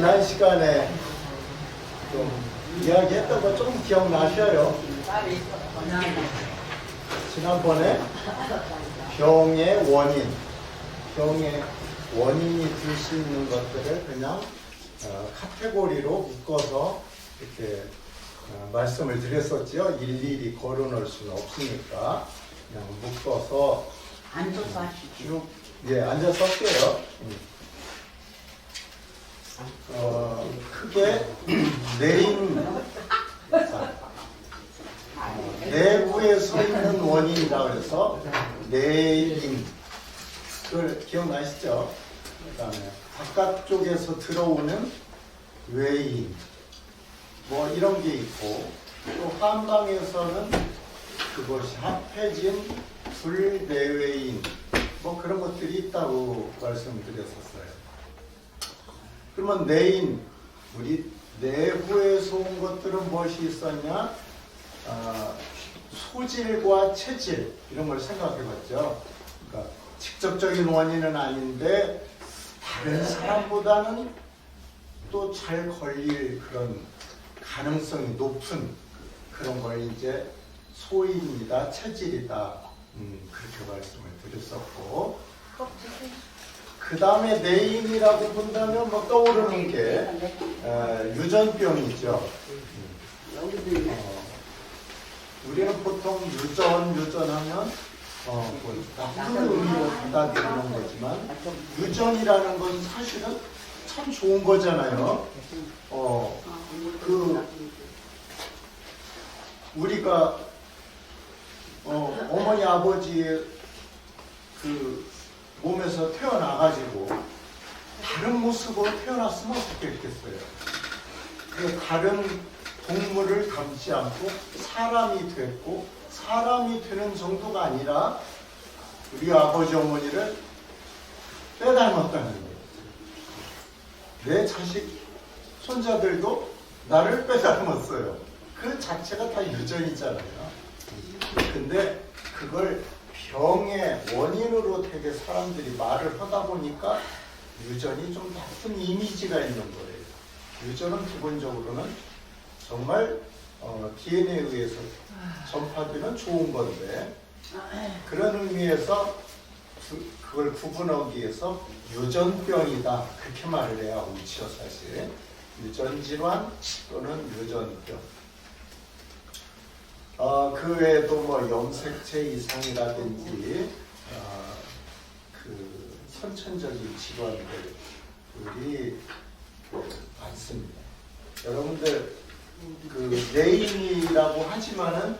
지난 시간에 좀 이야기했던 거 좀 기억나셔요? 지난번에 병의 원인이 될 수 있는 것들을 그냥 카테고리로 묶어서 이렇게 말씀을 드렸었죠. 일일이 거론할 수는 없으니까 그냥 묶어서 앉아서 하시죠. 예, 앉아서 할게요. 크게 내부에 서 있는 원인이라고 해서 내인, 그걸 기억나시죠? 그 다음에 바깥쪽에서 들어오는 외인, 뭐 이런 게 있고, 또 한방에서는 그것이 합해진 불내외인, 뭐 그런 것들이 있다고 말씀드렸었어요. 그러면 내인, 우리 내부에서 온 것들은 무엇이 있었냐? 소질과 체질, 이런 걸 생각해 봤죠. 그러니까 직접적인 원인은 아닌데 다른 사람보다는 또 잘 걸릴 그런 가능성이 높은 그런 걸 이제 소인이다, 체질이다, 그렇게 말씀을 드렸었고, 그 다음에 내인이라고 본다면 뭐 떠오르는 게 유전병이죠. 우리는 보통 유전하면 뭐 나쁜 의미로 받아들이는 거지만, 유전이라는 건 사실은 참 좋은 거잖아요. 우리가 어머니 아버지의 그 몸에서 태어나가지고 다른 모습으로 태어났으면 어떻게 했겠어요? 다른 동물을 닮지 않고 사람이 됐고, 사람이 되는 정도가 아니라 우리 아버지 어머니를 빼닮았다는 거예요. 내 자식 손자들도 나를 빼닮았어요. 그 자체가 다 유전이잖아요. 근데 그걸 병의 원인으로 되게 사람들이 말을 하다 보니까 유전이 좀 나쁜 이미지가 있는 거예요. 유전은 기본적으로는 정말 DNA에 의해서 전파되는 좋은 건데, 그런 의미에서 그걸 구분하기 위해서 유전병이다, 그렇게 말을 해야 옳지요. 사실 유전질환 또는 유전병. 그 외에도 뭐 염색체 이상이라든지 그 선천적인 질환들이 많습니다. 여러분들 그 내인이라고 하지만은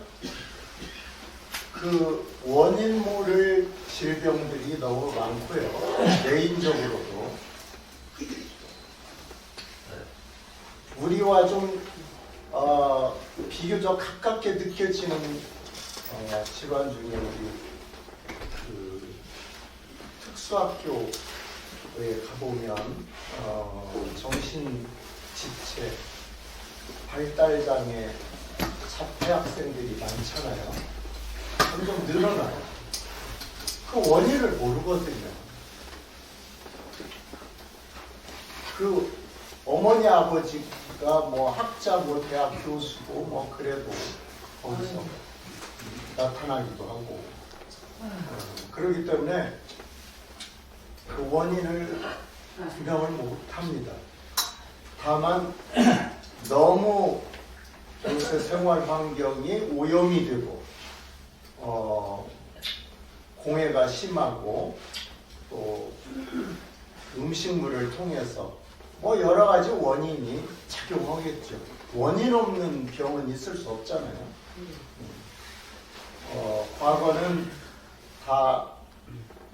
그 원인 모를 질병들이 너무 많고요. 내인적으로도 우리와 좀 비교적 가깝게 느껴지는 질환 중에 우리 그 특수학교에 가보면 정신지체, 발달장애 자폐 학생들이 많잖아요. 점점 늘어나요. 그 원인을 모르거든요. 그 어머니 아버지가 뭐 학자, 뭐 대학 교수고 뭐 그래도 거기서 나타나기도 하고, 그렇기 때문에 그 원인을 규명을 못합니다. 다만 너무 요새 생활 환경이 오염이 되고 공해가 심하고 또 음식물을 통해서 뭐 여러 가지 원인이 작용하겠죠. 원인 없는 병은 있을 수 없잖아요. 과거는 다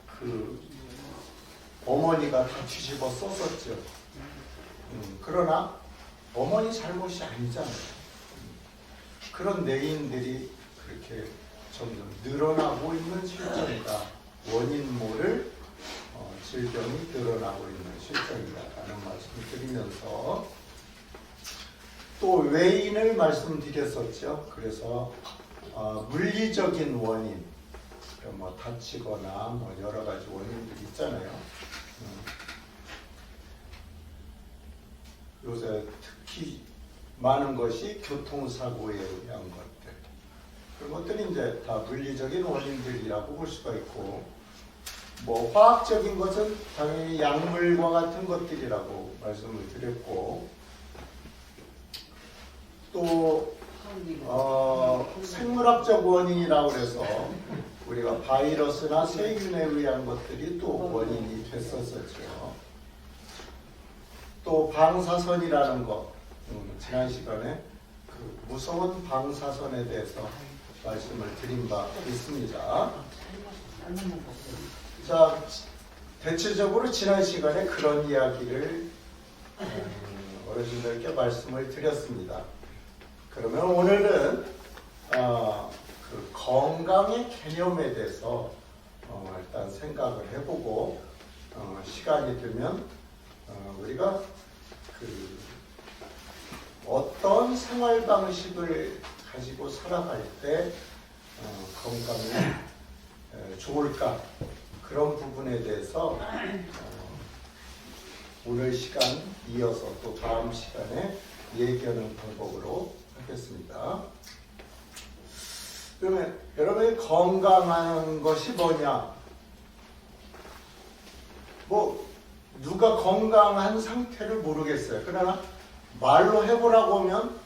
그 어머니가 다 뒤집어 썼었죠. 그러나 어머니 잘못이 아니잖아요. 그런 내인들이 그렇게 점점 늘어나고 있는 실정이다. 원인 모를 질병이 늘어나고 있는 실정이다라는 말씀을 드리면서 또 외인을 말씀드렸었죠. 그래서 물리적인 원인, 뭐 다치거나 뭐 여러 가지 원인들이 있잖아요. 요새 특히 많은 것이 교통사고에 의한 것들. 그런 것들이 이제 다 물리적인 원인들이라고 볼 수가 있고, 뭐 화학적인 것은 당연히 약물과 같은 것들이라고 말씀을 드렸고, 또 생물학적 원인이라고 해서 우리가 바이러스나 세균에 의한 것들이 또 원인이 됐었었죠. 또 방사선이라는 것, 지난 시간에 그 무서운 방사선에 대해서 말씀을 드린 바 있습니다. 자, 대체적으로 지난 시간에 그런 이야기를 어르신들께 말씀을 드렸습니다. 그러면 오늘은 그 건강의 개념에 대해서 일단 생각을 해보고 시간이 되면 우리가 그 어떤 생활 방식을 가지고 살아갈 때 건강이 좋을까, 그런 부분에 대해서 오늘 시간 이어서 또 다음 시간에 얘기하는 방법으로 하겠습니다. 그러면 여러분이 건강한 것이 뭐냐? 뭐 누가 건강한 상태를 모르겠어요. 그러나 말로 해보라고 하면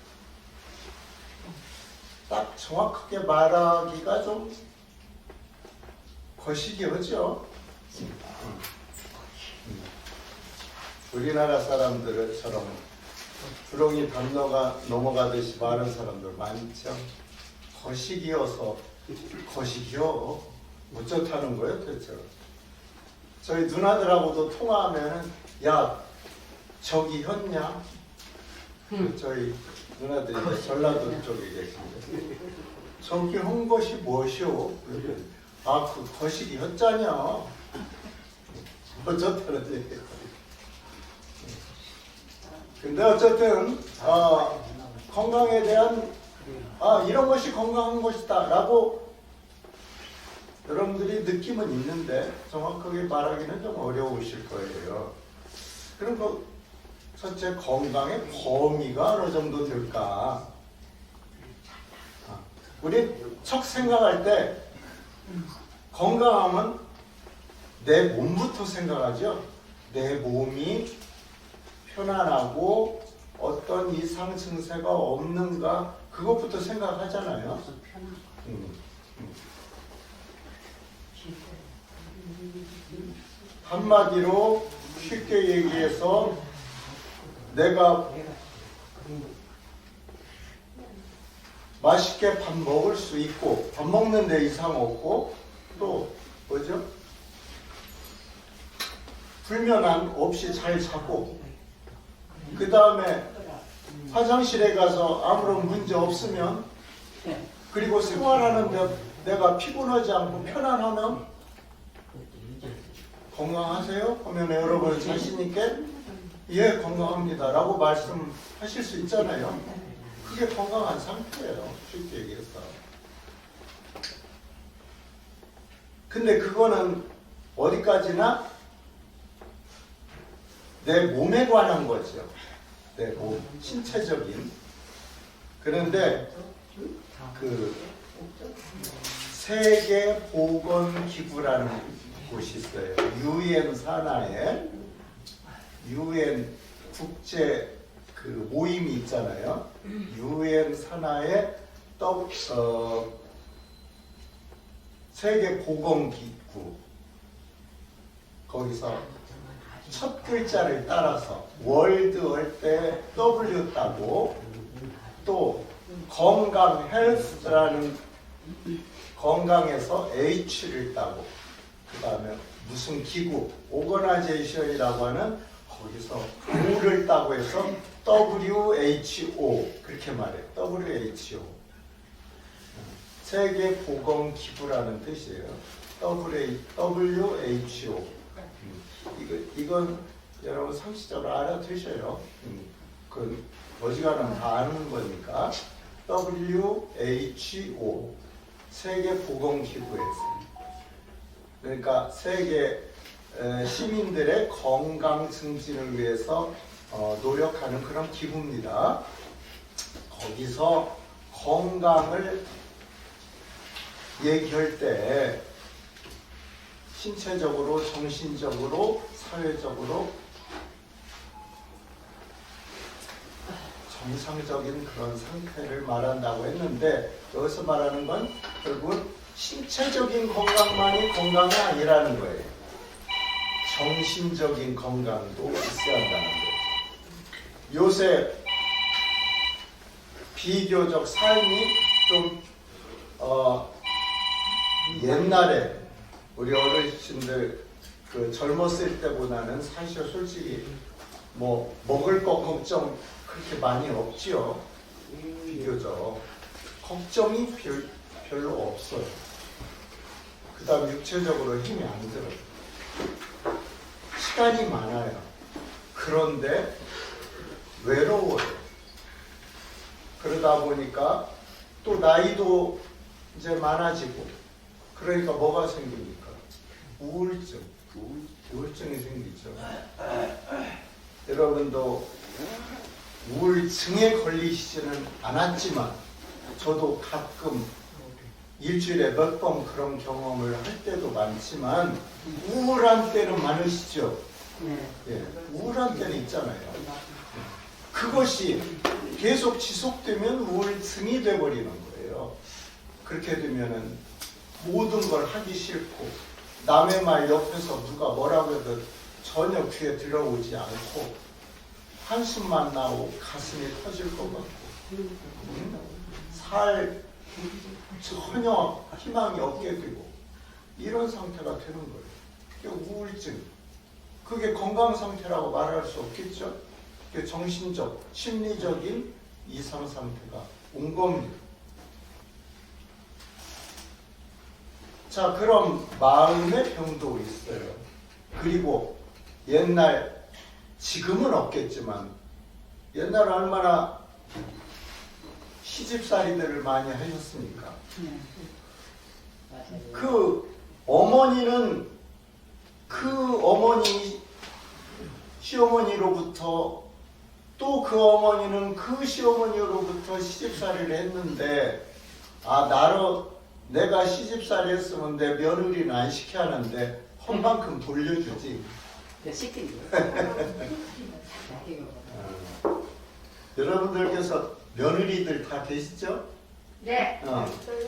딱 정확하게 말하기가 좀 거시기하죠. 우리나라 사람들처럼 주렁이 담 넘어가듯이 많은 사람들 많죠. 거시기여서 거시기요. 어쩌다는 거예요 도대체. 저희 누나들하고도 통화하면은 야 저기 했냐? 저희 누나들이 전라도 쪽에 계신데 저기 한 것이 무엇이오? 아 그 거시기 였잖냐. 어쩌다는 얘기. 근데 어쨌든 건강에 대한 이런 것이 건강한 것이다 라고 여러분들이 느낌은 있는데 정확하게 말하기는 좀 어려우실 거예요. 그리고 첫째, 건강의 범위가 어느 정도 될까? 우리 척 생각할 때 건강하면 내 몸부터 생각하죠. 내 몸이 편안하고 어떤 이상 증세가 없는가, 그것부터 생각하잖아요. 한마디로 쉽게 얘기해서 내가 맛있게 밥 먹을 수 있고, 밥 먹는 데 이상 없고, 또 뭐죠? 불면함 없이 잘 자고, 그 다음에 화장실에 가서 아무런 문제 없으면, 그리고 생활하는데 내가 피곤하지 않고 편안하면 건강하세요? 하면 여러분 자신 있게 예 건강합니다 라고 말씀하실 수 있잖아요. 그게 건강한 상태예요. 쉽게 얘기해서. 근데 그거는 어디까지나 내 몸에 관한 거죠. 내 몸, 신체적인. 그런데 그 세계보건기구라는 곳이 있어요. UN 산하에 UN 국제 그 모임이 있잖아요. UN 산하에 세계보건기구, 거기서 첫 글자를 따라서 월드 할 때 W 따고, 또 건강 헬스라는 건강에서 H를 따고, 그 다음에 무슨 기구 오거나이제이션이라고 하는 거기서 O를 따고 해서 WHO 그렇게 말해요. WHO 세계보건기구라는 뜻이에요. WHO. 이건 여러분 상식적으로 알아두셔요. 그 어지간하면 다 아는 거니까. WHO 세계보건기구에서, 그러니까 세계 시민들의 건강 증진을 위해서 노력하는 그런 기구입니다. 거기서 건강을 얘기할 때 신체적으로, 정신적으로, 사회적으로 정상적인 그런 상태를 말한다고 했는데 여기서 말하는 건 결국은 신체적인 건강만이 건강이 아니라는 거예요. 정신적인 건강도 있어야 한다는 거예요. 요새 비교적 삶이 좀 옛날에 우리 어르신들 그 젊었을 때보다는 사실 솔직히 뭐 먹을 거 걱정 그렇게 많이 없지요. 비교적 걱정이 별로 없어요. 그 다음 육체적으로 힘이 안 들어요. 시간이 많아요. 그런데 외로워요. 그러다 보니까 또 나이도 이제 많아지고 그러니까 뭐가 생깁니까? 우울증이 생기죠. 여러분도 우울증에 걸리시지는 않았지만 저도 가끔 일주일에 몇 번 그런 경험을 할 때도 많지만 우울한 때는 많으시죠? 네. 예, 우울한 때는 있잖아요. 그것이 계속 지속되면 우울증이 돼버리는 거예요. 그렇게 되면은 모든 걸 하기 싫고 남의 말 옆에서 누가 뭐라고 해도 전혀 귀에 들어오지 않고 한숨만 나오고 가슴이 터질 것 같고 살 전혀 희망이 없게 되고 이런 상태가 되는 거예요. 그게 우울증. 그게 건강 상태라고 말할 수 없겠죠? 그게 정신적, 심리적인 이상 상태가 온 겁니다. 자, 그럼 마음의 병도 있어요. 그리고 옛날, 지금은 없겠지만 옛날 얼마나 시집살이들을 많이 하셨습니까? 그 어머니는 그 어머니 시어머니로부터 또 그 어머니는 그 시어머니로부터 시집살이를 했는데 내가 시집살이 했으면 내 며느리는 안 시켜 하는데 헌만큼 돌려주지. 여러분들께서 며느리들 다 계시죠? 네.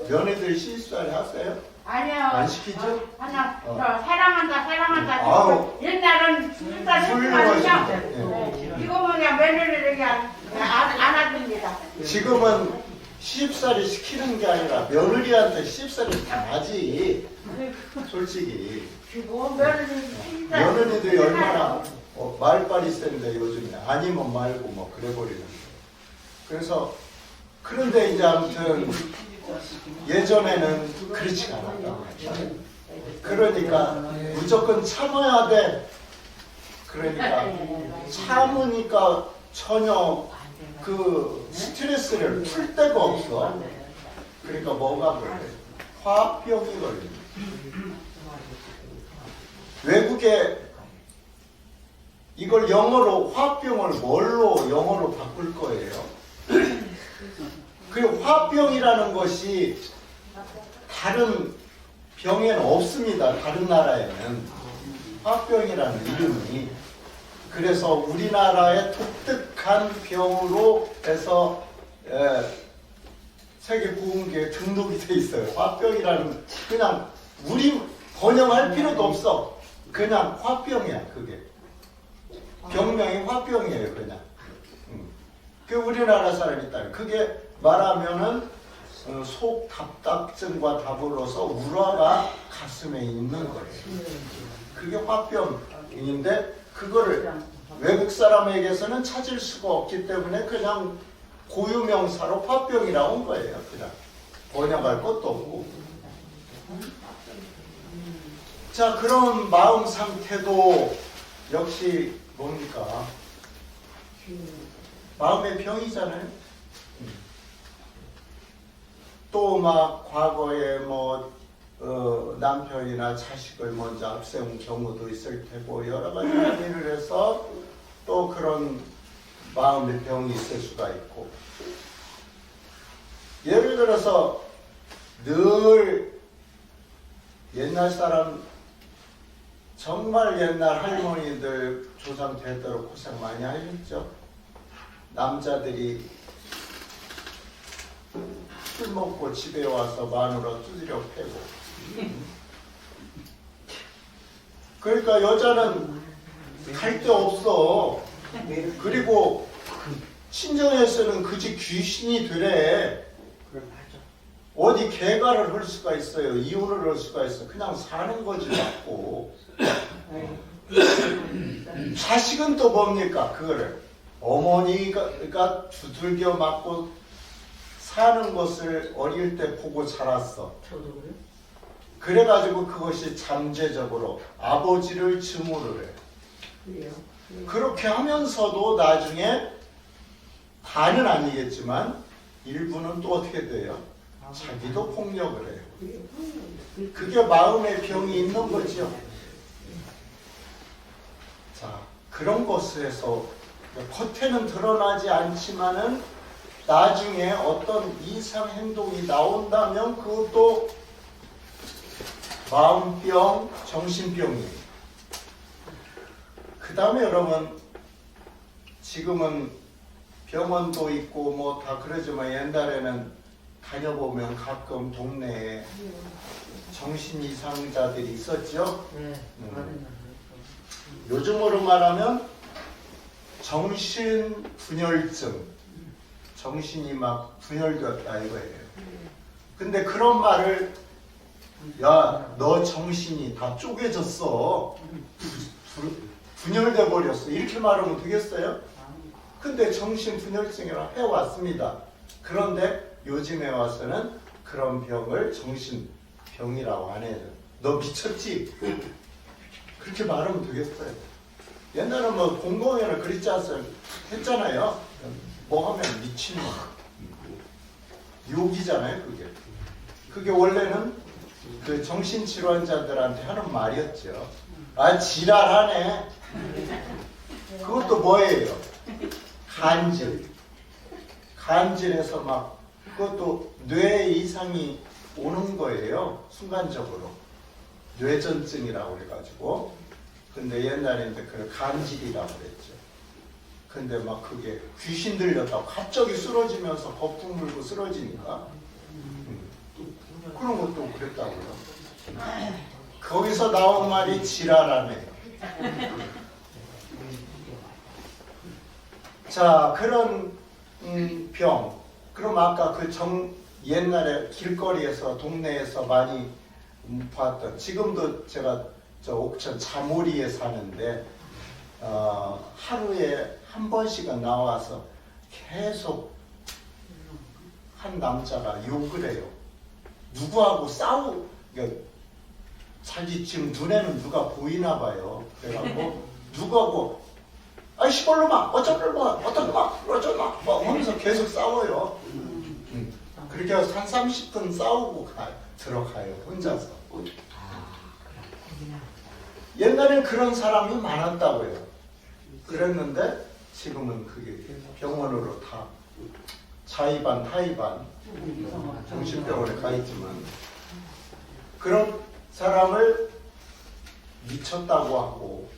며느리들 시집살이 하세요? 아니요. 안 시키죠? 하나, 저 사랑한다. 아우. 옛날은 술살 훌륭하시죠. 했거든요. 지금은 그냥 며느리를 그냥 안아줍니다. 지금은 시집살이 시키는 게 아니라 며느리한테 시집살이 당하지. 솔직히 지금 며느리들이 얼마나 말빨이 센데 요즘에 아니면 말고 뭐 그래버리는 거예요. 그래서 그런데 이제 아무튼 예전에는 그렇지가 않았단 말이야. 그러니까 무조건 참아야 돼. 그러니까 참으니까 전혀 그 스트레스를 풀 데가 없어. 그러니까 뭐가 걸려? 화병이 걸립니다. 외국에 이걸 영어로 화병을 뭘로 영어로 바꿀 거예요? 그 화병이라는 것이 다른 병에는 없습니다. 다른 나라에는 화병이라는 이름이. 그래서 우리나라의 독특한 병으로 해서 세계보건기에 등록이 돼 있어요. 화병이라는 그냥 우리 번역할 필요도 없어. 그냥 화병이야 그게. 병명이 화병이에요 그냥. 그 우리나라 사람이 있다. 그게 말하면은 속 답답증과 더불어서 우라가 가슴에 있는 거예요. 그게 화병인데 그거를 외국 사람에게서는 찾을 수가 없기 때문에 그냥 고유명사로 화병이라고 한 거예요. 그냥 번역할 것도 없고. 자, 그런 마음 상태도 역시 뭡니까? 마음의 병이잖아요. 또 막 과거에 남편이나 자식을 먼저 앞세운 경우도 있을 테고 여러 가지 일을 해서 또 그런 마음의 병이 있을 수가 있고, 예를 들어서 늘 옛날 사람, 정말 옛날 할머니들 조상 대대로 고생 많이 하셨죠. 남자들이 술 먹고 집에 와서 마누라 두드려 패고, 그러니까 여자는 갈 데 없어. 그리고 친정에서는 그 집 귀신이 되래. 어디 개가를 할 수가 있어요. 이혼을 할 수가 있어. 그냥 사는 거지 맞고. 자식은 또 뭡니까? 그거를 어머니가 두들겨 맞고 사는 것을 어릴 때 보고 자랐어. 저도 그래. 그래가지고 그것이 잠재적으로 아버지를 증오를 해. 그래요. 그렇게 하면서도 나중에 다는 아니겠지만 일부는 또 어떻게 돼요? 자기도 폭력을 해요. 그게 마음의 병이 있는 거죠. 자, 그런 것에서 겉에는 드러나지 않지만은 나중에 어떤 이상 행동이 나온다면 그것도 마음병, 정신병이에요. 그 다음에 여러분, 지금은 병원도 있고 뭐 다 그러지만 옛날에는 다녀보면 가끔 동네에 정신 이상자들이 있었죠. 네. 요즘으로 말하면 정신분열증, 정신이 막 분열되었다 이거예요. 근데 그런 말을, 야, 너 정신이 다 쪼개졌어, 분열돼 버렸어, 이렇게 말하면 되겠어요? 근데 정신분열증이라 해왔습니다. 그런데 요즘에 와서는 그런 병을 정신병이라고 안 해요. 너 미쳤지? 그렇게 말하면 되겠어요. 옛날에 뭐 공공연을 그랬지 않았어요? 했잖아요. 뭐 하면 미친놈. 욕이잖아요, 그게. 그게 원래는 그 정신질환자들한테 하는 말이었죠. 아, 지랄하네. 그것도 뭐예요? 간질. 간질해서 막, 그것도 뇌 이상이 오는 거예요. 순간적으로. 뇌전증이라고 그래가지고. 근데 옛날에 이제 그걸 간질이라고 그랬죠. 근데 막 그게 귀신 들렸다고 갑자기 쓰러지면서 거품 물고 쓰러지니까. 그런 것도 그랬다고요. 거기서 나온 말이 지랄하네요. 자, 그런 병. 그럼 아까 그 옛날에 길거리에서 동네에서 많이 봤던, 지금도 제가 저 옥천 자모리에 사는데 하루에 한 번씩은 나와서 계속 한 남자가 욕을 해요. 누구하고 그러니까 자기 지금 눈에는 누가 보이나 봐요. 그래갖고 누구하고 아이 시벌놈아 어쩔 놈아 어떤 놈아 어쩔 놈아 뭐 하면서 계속 싸워요. 그렇게 해서 한 30분 싸우고 들어가요, 혼자서. 옛날엔 그런 사람이 많았다고요. 그랬는데 지금은 그게 병원으로 다 자의반 타의반 정신병원에 가 있지만, 그런 사람을 미쳤다고 하고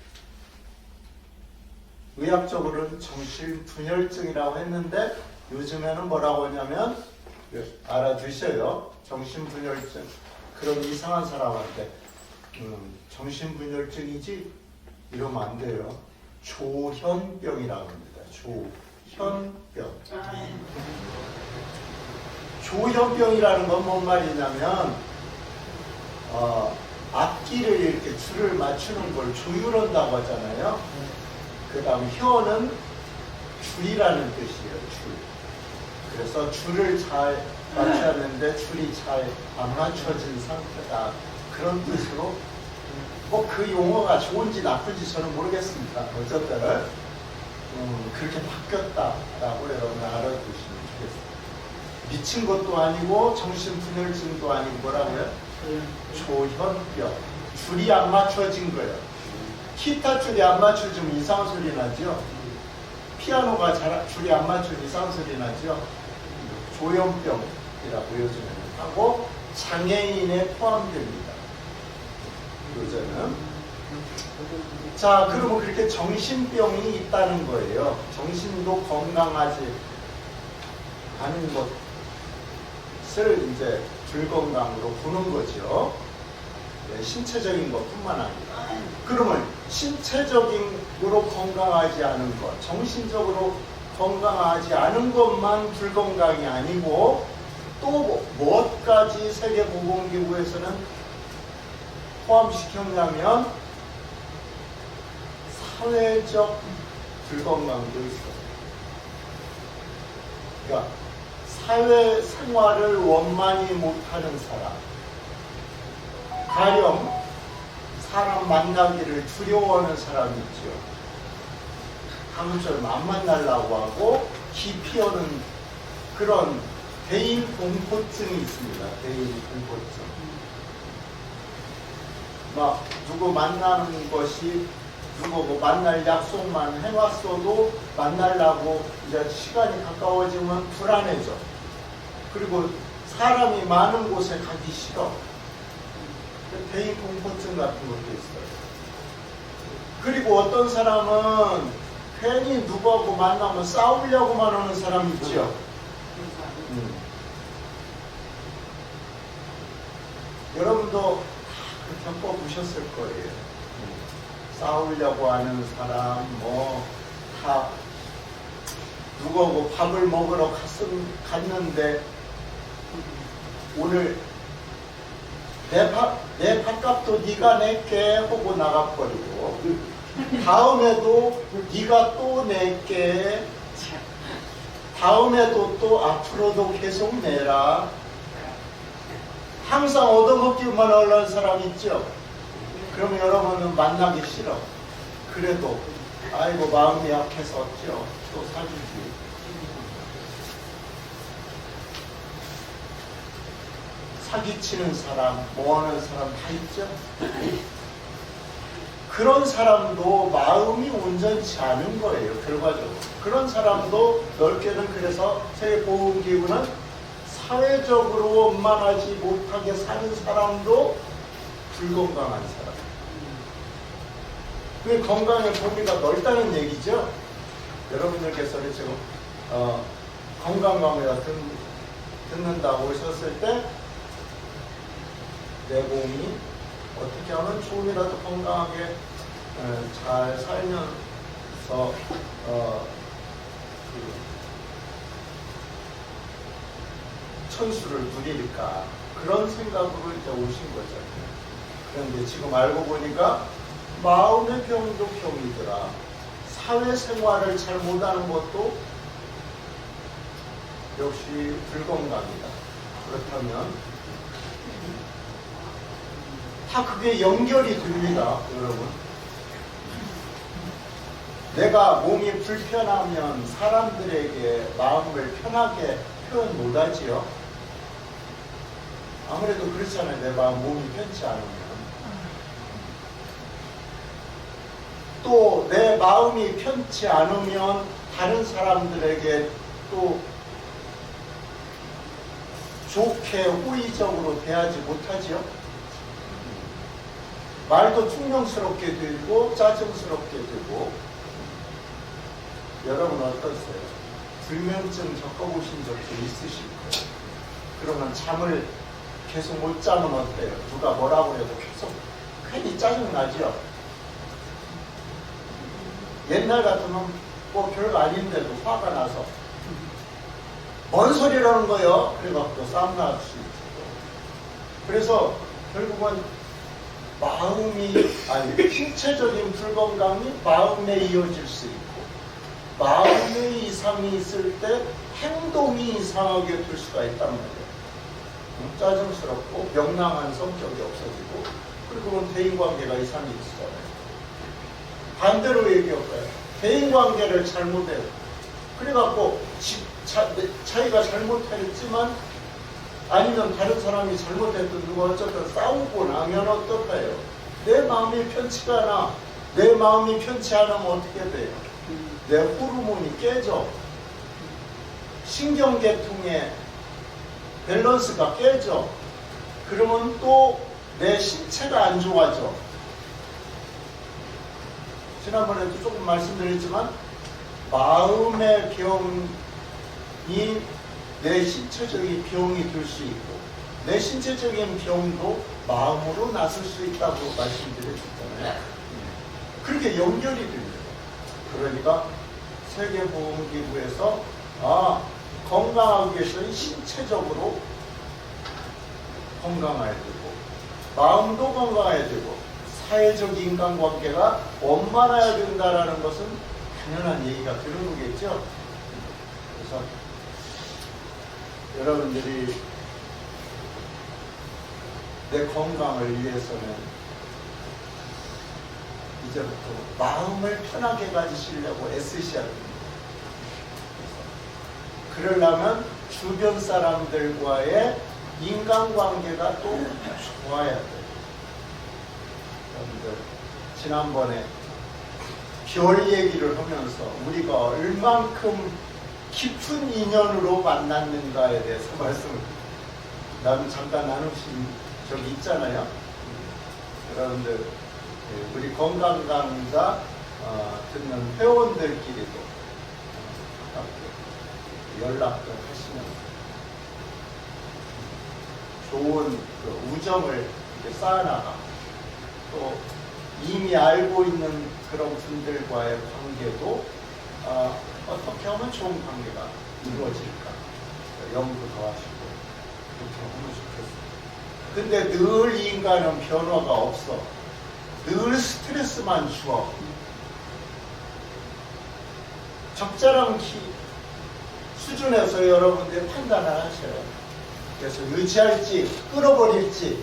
의학적으로는 정신분열증이라고 했는데 요즘에는 뭐라고 하냐면, 알아두셔요. 정신분열증, 그런 이상한 사람한테 정신분열증이지 이러면 안 돼요. 조현병이라고 합니다. 조현병. 조현병이라는 건 뭔 말이냐면 악기를 이렇게 줄을 맞추는 걸 조율한다고 하잖아요. 그 다음 혀는 줄이라는 뜻이에요. 줄. 그래서 줄을 잘 맞추었는데 줄이 잘 안 맞춰진 상태다, 그런 뜻으로. 뭐 그 용어가 좋은지 나쁜지 저는 모르겠습니다. 어쨌든 그렇게 바뀌었다라고 여러분 알아두시면 좋겠습니다. 미친 것도 아니고 정신분열증도 아니고 뭐라고요? 조현병. 줄이 안 맞춰진 거예요. 기타 줄이 안 맞춰지면 이상한 소리 나죠? 피아노가 줄이 안 맞추니 쌍소리 나죠. 조현병이라고 요즘에는 하고 장애인에 포함됩니다. 요즘은. 자, 그러면 그렇게 정신병이 있다는 거예요. 정신도 건강하지 않은 것을 이제 불건강으로 보는 거죠. 네, 신체적인 것뿐만 아니라. 그러면 신체적으로 건강하지 않은 것, 정신적으로 건강하지 않은 것만 불건강이 아니고 또 무엇까지 세계보건기구에서는 포함시켰냐면 사회적 불건강도 있어요. 그러니까 사회생활을 원만히 못하는 사람, 가령 사람 만나기를 두려워하는 사람이 있죠. 아무쪼록 안 만나려고 하고 기피하는 그런 대인 공포증이 있습니다. 대인 공포증. 막 누구 만나는 것이 누구 만날 약속만 해왔어도 만나려고 이제 시간이 가까워지면 불안해져. 그리고 사람이 많은 곳에 가기 싫어. 대인 공포증 같은 것도 있어요. 그리고 어떤 사람은 괜히 누구하고 만나면 싸우려고만 하는 사람 있죠. 여러분도 다 겪어보셨을 거예요. 싸우려고 하는 사람, 다 누구하고 밥을 먹으러 갔는데 오늘 내 밥값도 네가 낼게 하고 나가버리고 다음에도 네가 또 낼게, 다음에도 또 앞으로도 계속 내라. 항상 얻어먹기만 하려는 사람 있죠. 그러면 여러분은 만나기 싫어. 그래도 아이고 마음이 약해서 어쩌 또 사주지. 사기치는 사람, 뭐하는 사람 다 있죠. 그런 사람도 마음이 온전치 않은 거예요. 결과적으로. 그런 사람도 넓게는 그래서 세계보건기구는 사회적으로 원만하지 못하게 사는 사람도 불건강한 사람. 그 건강의 범위가 넓다는 얘기죠. 여러분들께서는 지금 건강검사 듣는다고 오셨을 때 내 몸이 어떻게 하면 조금이라도 건강하게 잘 살면서 천수를 누릴까, 그런 생각으로 이제 오신 거죠. 그런데 지금 알고 보니까 마음의 병도 병이더라. 사회생활을 잘 못하는 것도 역시 불건강이다. 그렇다면 다 그게 연결이 됩니다, 여러분. 내가 몸이 불편하면 사람들에게 마음을 편하게 표현 못하지요. 아무래도 그렇잖아요. 내 몸이 편치 않으면. 또 내 마음이 편치 않으면 다른 사람들에게 또 좋게 호의적으로 대하지 못하지요. 말도 퉁명스럽게 되고 짜증스럽게 되고. 여러분 어떠세요? 불면증 겪어보신 적도 있으실 거예요. 그러면 잠을 계속 못 자면 어때요? 누가 뭐라고 해도 계속 괜히 짜증나죠? 옛날 같으면 뭐 별거 아닌데도 화가 나서 뭔 소리라는 거예요? 그래갖고 싸움 나올 수 있고. 그래서 결국은 신체적인 불건강이 마음에 이어질 수 있고, 마음의 이상이 있을 때 행동이 이상하게 될 수가 있단 말이에요. 짜증스럽고 명랑한 성격이 없어지고, 그리고 대인관계가 이상이 있어요. 반대로 얘기할까요? 대인관계를 잘못해요. 그래갖고 자기가 잘못했지만 아니면 다른 사람이 잘못했던 누가 어쨌든 싸우고 나면 어떨까요? 내 마음이 편치가 않아. 내 마음이 편치 않으면 어떻게 돼요? 내 호르몬이 깨져. 신경계통의 밸런스가 깨져. 그러면 또 내 신체가 안 좋아져. 지난번에도 조금 말씀드렸지만 마음의 병이 내 신체적인 병이 될 수 있고 내 신체적인 병도 마음으로 나설 수 있다고 말씀드렸잖아요. 그렇게 연결이 됩니다. 그러니까 세계보건기구에서 건강하기 위해서는 신체적으로 건강해야 되고 마음도 건강해야 되고 사회적 인간관계가 원만해야 된다라는 것은 당연한 얘기가 되는 거겠죠. 그래서 여러분들이 내 건강을 위해서는 이제부터 마음을 편하게 가지시려고 애쓰셔야 됩니다. 그러려면 주변 사람들과의 인간관계가 또 좋아야 돼요. 여러분들 지난번에 별 얘기를 하면서 우리가 얼만큼 깊은 인연으로 만났는가에 대해서 말씀을 나는 잠깐 나누신 적이 있잖아요. 여러분들 우리 건강 강좌 듣는 회원들끼리도 연락도 하시면서 좋은 그 우정을 이렇게 쌓아나가 또 이미 알고 있는 그런 분들과의 관계도 어떻게 하면 좋은 관계가 이루어질까 연구도 하시고 그렇게 하면 좋겠어요. 근데 늘 인간은 변화가 없어. 늘 스트레스만 주어. 적절한 수준에서 여러분들이 판단을 하셔요. 그래서 유지할지 끊어버릴지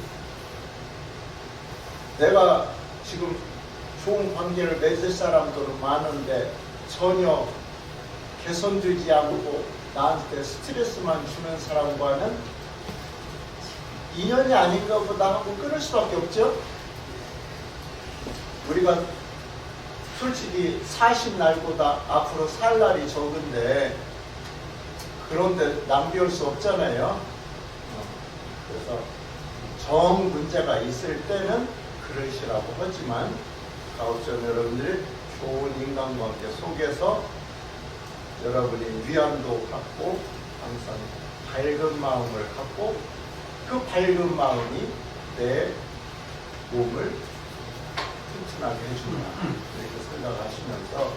내가 지금 좋은 관계를 맺을 사람들은 많은데 전혀 개선되지 않고 나한테 스트레스만 주는 사람과는 인연이 아닌가 보다 하고 끊을 수밖에 없죠. 우리가 솔직히 40날보다 앞으로 살 날이 적은데 그런데 낭비할 수 없잖아요. 그래서 정 문제가 있을 때는 그러시라고 하지만 가급적 여러분들이 좋은 인간관계 속에서 여러분이 위안도 갖고 항상 밝은 마음을 갖고 그 밝은 마음이 내 몸을 튼튼하게 해준다 이렇게 생각하시면서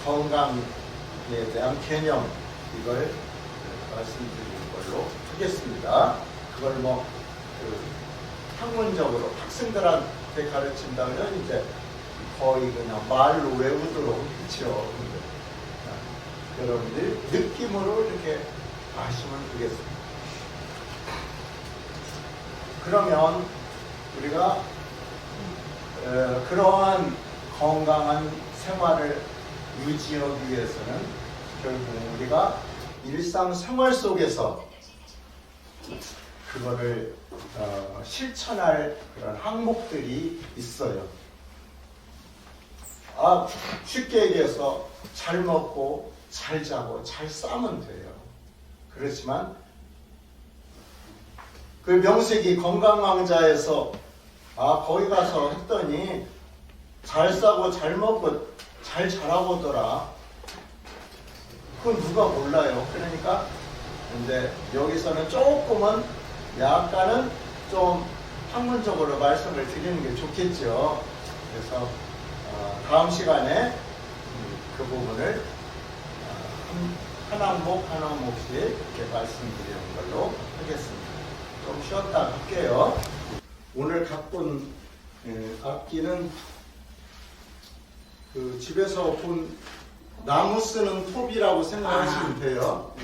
건강에 대한 개념 이걸 말씀드리는 걸로 하겠습니다. 그걸 학문적으로 학생들한테 가르친다면 이제 거의 그냥 말로 외우도록 했죠. 여러분들이 느낌으로 이렇게 아시면 되겠습니다. 그러면 우리가 그러한 건강한 생활을 유지하기 위해서는 결국 우리가 일상생활 속에서 그거를 실천할 그런 항목들이 있어요. 쉽게 얘기해서 잘 먹고 잘 자고 잘 싸면 돼요. 그렇지만 그 명색이 건강왕자에서 거기 가서 했더니 잘 싸고 잘 먹고 잘 자라보더라. 그건 누가 몰라요. 그러니까 근데 여기서는 조금은 약간은 좀 학문적으로 말씀을 드리는 게 좋겠죠. 그래서 다음 시간에 그 부분을 한 항목씩 이렇게 말씀드리는 걸로 하겠습니다. 좀 쉬었다 갈게요. 오늘 갖고 온 악기는 그 집에서 본 나무 쓰는 톱이라고 생각하시면 돼요.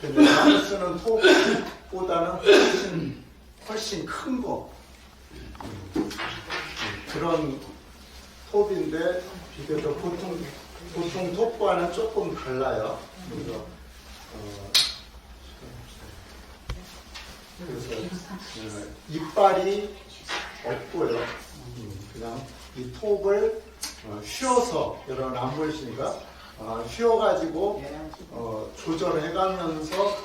근데 나무 쓰는 톱보다는 훨씬 큰 거. 그런 톱인데 비교적 보통 톱과는 조금 달라요. 그래서 이빨이 없고요. 그냥 이 톱을 쉬어서 여러분 안 보이십니까? 쉬어가지고 조절해가면서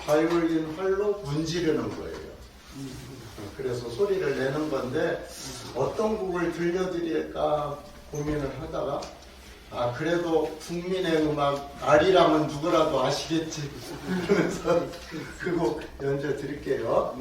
바이올린 활로 문지르는 거예요. 그래서 소리를 내는 건데 어떤 곡을 들려드릴까 고민을 하다가 그래도 국민의 음악 아리랑은 누구라도 아시겠지 그러면서 그 곡 연주해 드릴게요.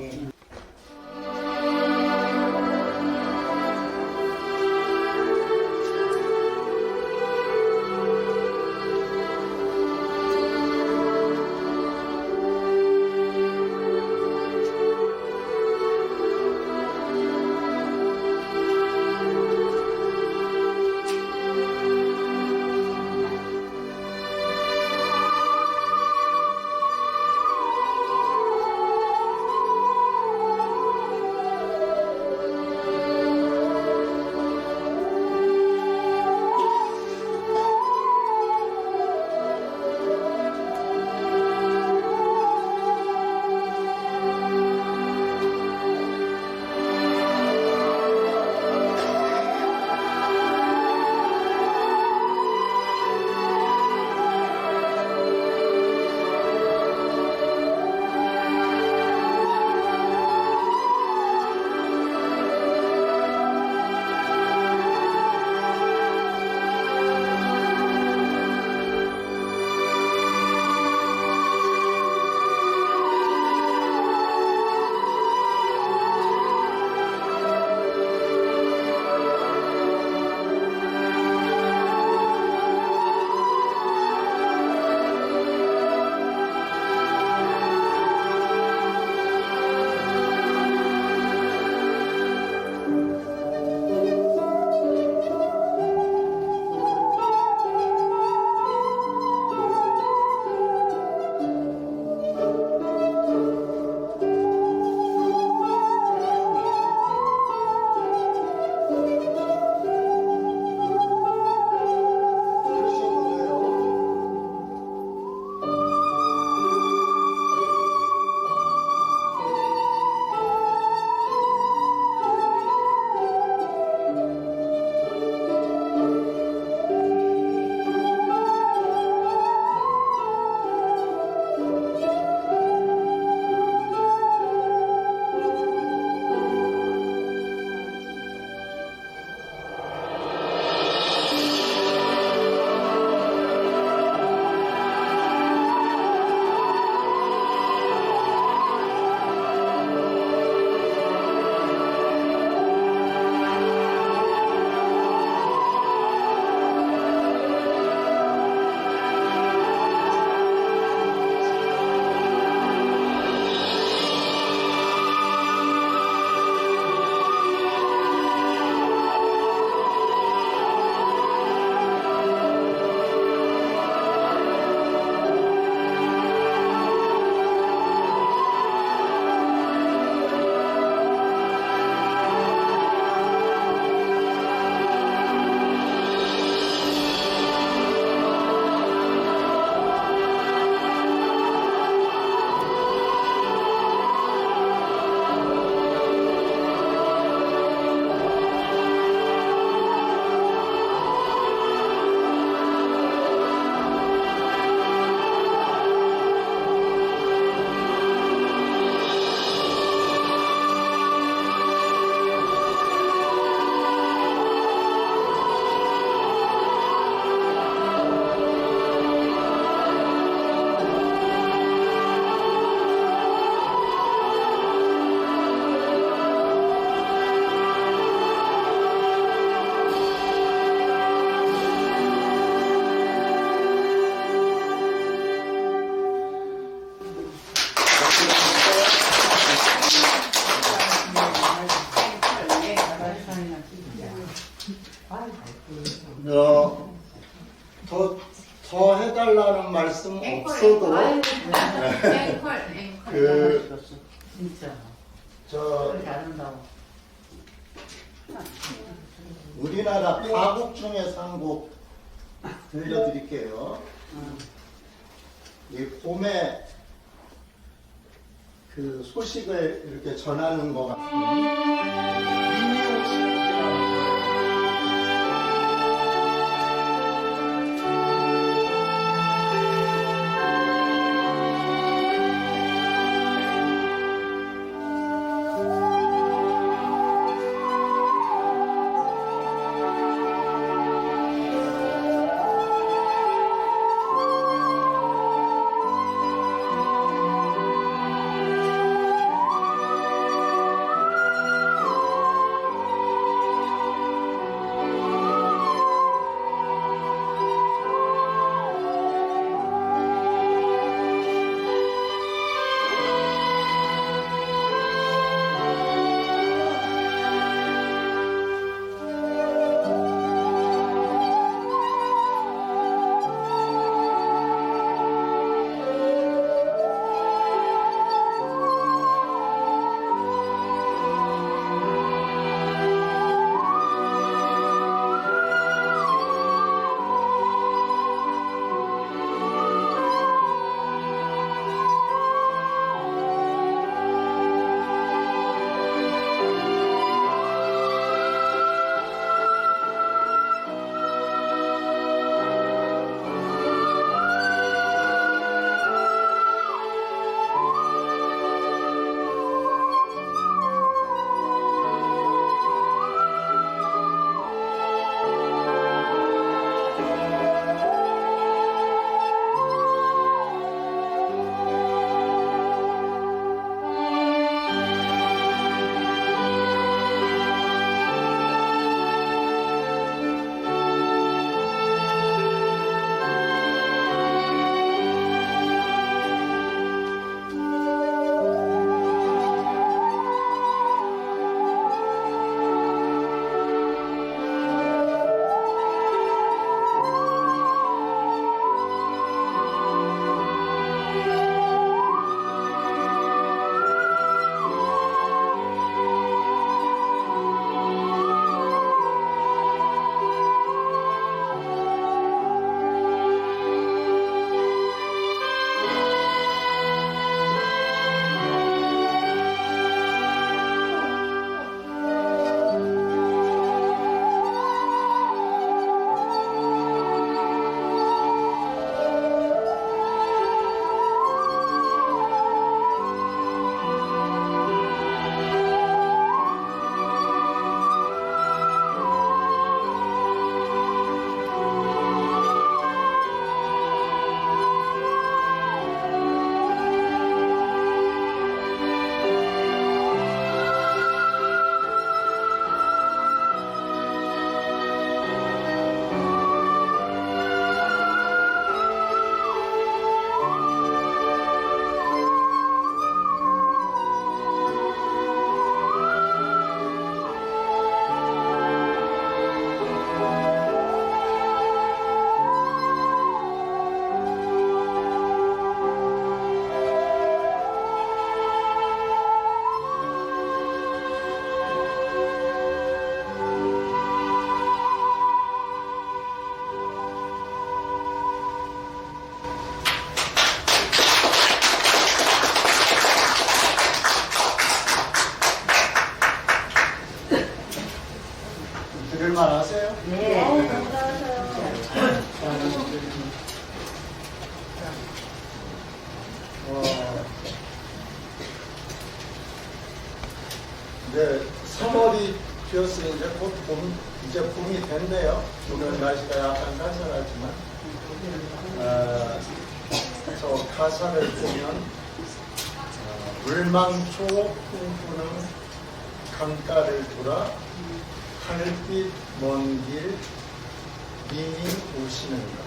더 해달라는 말씀 없어도 진짜. 저 잘한다고. 우리나라 가곡 중에서 한 곡 들려드릴게요. 이 봄에 그 소식을 이렇게 전하는 것 같은 민요시라는 이럴만 하세요? 네. 이제 3월이 되었으니 이제 곧 봄, 이제 봄이 됐네요. 오늘 날씨가 약간 쌀쌀하지만 저 가사를 보면 물망초 꿈꾸는 강가를 돌아 하늘빛 먼 길 님이 오시는가.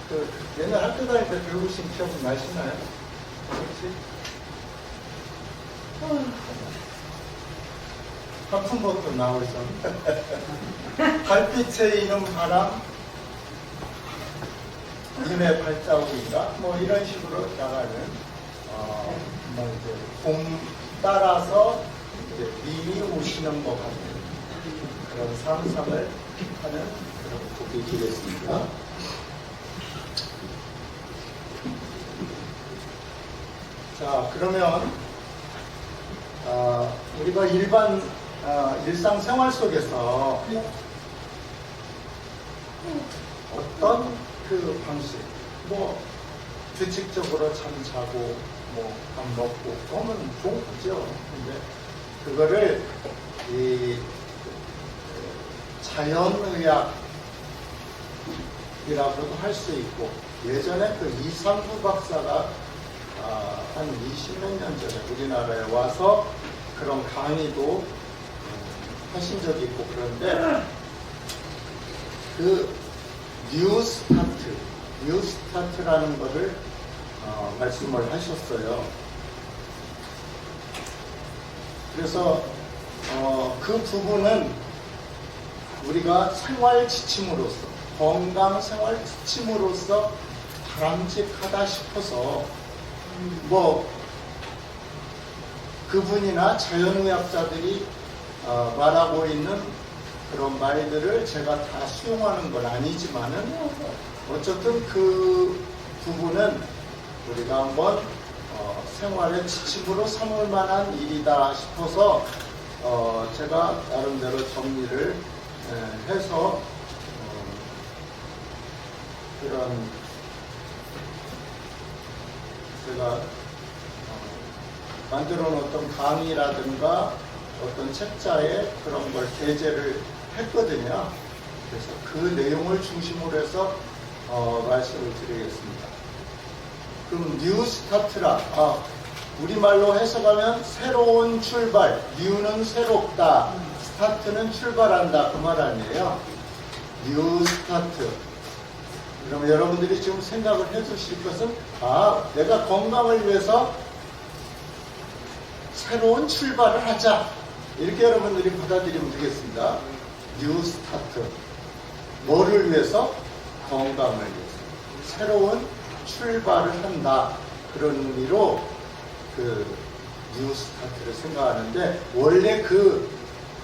그 옛날 학교 다닐 때 배우신 기억 나시나요? 혹시? 한풍법도 나오죠. 달빛에 이는 바람, 님의 발자국인가? 뭐 이런 식으로 나가는, 뭐 이제 봄 따라서 이제 님이 오시는 것 같은 그런 상상을 하는 그런 곡이 되겠습니다. 자, 그러면 우리가 일반 일상생활 속에서 어떤 그 방식, 뭐 규칙적으로 잠자고 뭐 밥 먹고 그러면 좋은 거죠. 근데 그거를 이 자연의학이라고도 할 수 있고, 예전에 그 이상구 박사가 한 20몇 년 전에 우리나라에 와서 그런 강의도 하신 적이 있고, 그런데 그 뉴스타트라는 거를 말씀을 하셨어요. 그래서 그 부분은 우리가 생활 지침으로서, 건강 생활 지침으로서 바람직하다 싶어서 뭐 그분이나 자연의학자들이 말하고 있는 그런 말들을 제가 다 수용하는 건 아니지만은 어쨌든 그 부분은 우리가 한번 생활의 지침으로 삼을 만한 일이다 싶어서 제가 나름대로 정리를 해서 그런 제가 만들어 놓았던 강의라든가 어떤 책자에 그런 걸 게재를 했거든요. 그래서 그 내용을 중심으로 해서 말씀을 드리겠습니다. 그럼 뉴스타트라, 우리말로 해석하면 새로운 출발, 뉴는 새롭다, 스타트는 출발한다, 그 말 아니에요. 뉴스타트. 그러면 여러분들이 지금 생각을 해 주실 것은, 내가 건강을 위해서 새로운 출발을 하자, 이렇게 여러분들이 받아들이면 되겠습니다. 뉴스타트. 뭐를 위해서? 건강을 위해서 새로운 출발을 한다, 그런 의미로 그 뉴스타트를 생각하는데, 원래 그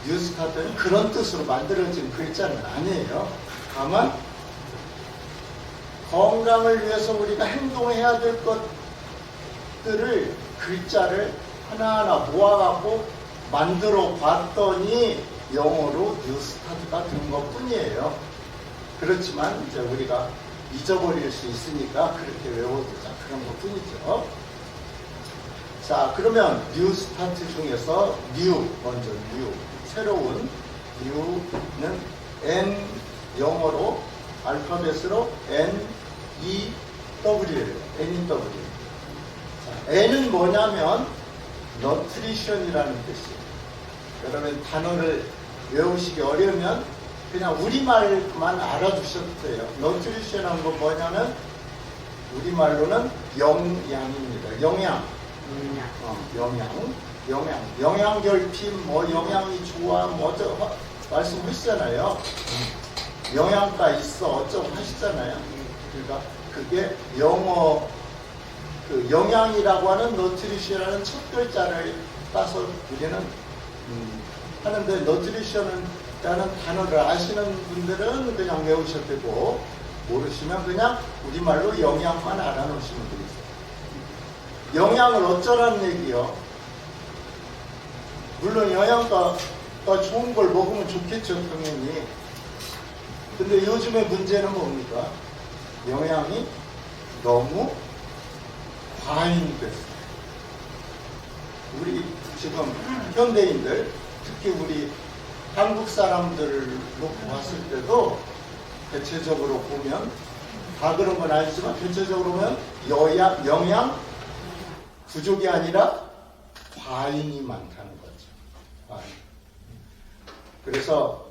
뉴스타트는 그런 뜻으로 만들어진 글자는 아니에요. 다만 건강을 위해서 우리가 행동해야 될 것들을 글자를 하나하나 모아갖고 만들어 봤더니 영어로 뉴스타트가 된 것 뿐이에요. 그렇지만 이제 우리가 잊어버릴 수 있으니까 그렇게 외워두자, 그런 것 뿐이죠. 자, 그러면 뉴스타트 중에서 먼저 새로운 뉴는 N, 영어로 알파벳으로 N-E-W예요. N-E-W. 자, N은 뭐냐면 nutrition이라는 뜻이에요. 여러분 단어를 외우시기 어려우면 그냥 우리말만 알아두셔도 돼요. nutrition이라는 건 뭐냐면 우리말로는 영양입니다. 영양 결핍, 뭐 영양이 좋아, 뭐 어쩌고 말씀하시잖아요. 영양가 있어, 어쩌고 하시잖아요. 그러니까 그게 영어 그 영양이라고 하는 너트리션이라는 첫 글자를 따서 우리는 하는데, 너트리션이라는 단어를 아시는 분들은 그냥 외우셔도 되고, 모르시면 그냥 우리말로 영양만 알아놓으시면 되겠어요. 영양을 어쩌라는 얘기요? 물론 영양가 그러니까 좋은 걸 먹으면 좋겠죠, 당연히. 근데 요즘의 문제는 뭡니까? 영양이 너무 과잉됐어요. 우리 지금 현대인들, 특히 우리 한국 사람들을 놓고 봤을 때도 대체적으로 보면, 다 그런 건 아니지만 대체적으로 보면 영양 부족이 아니라 과잉이 많다는 거죠. 과잉. 그래서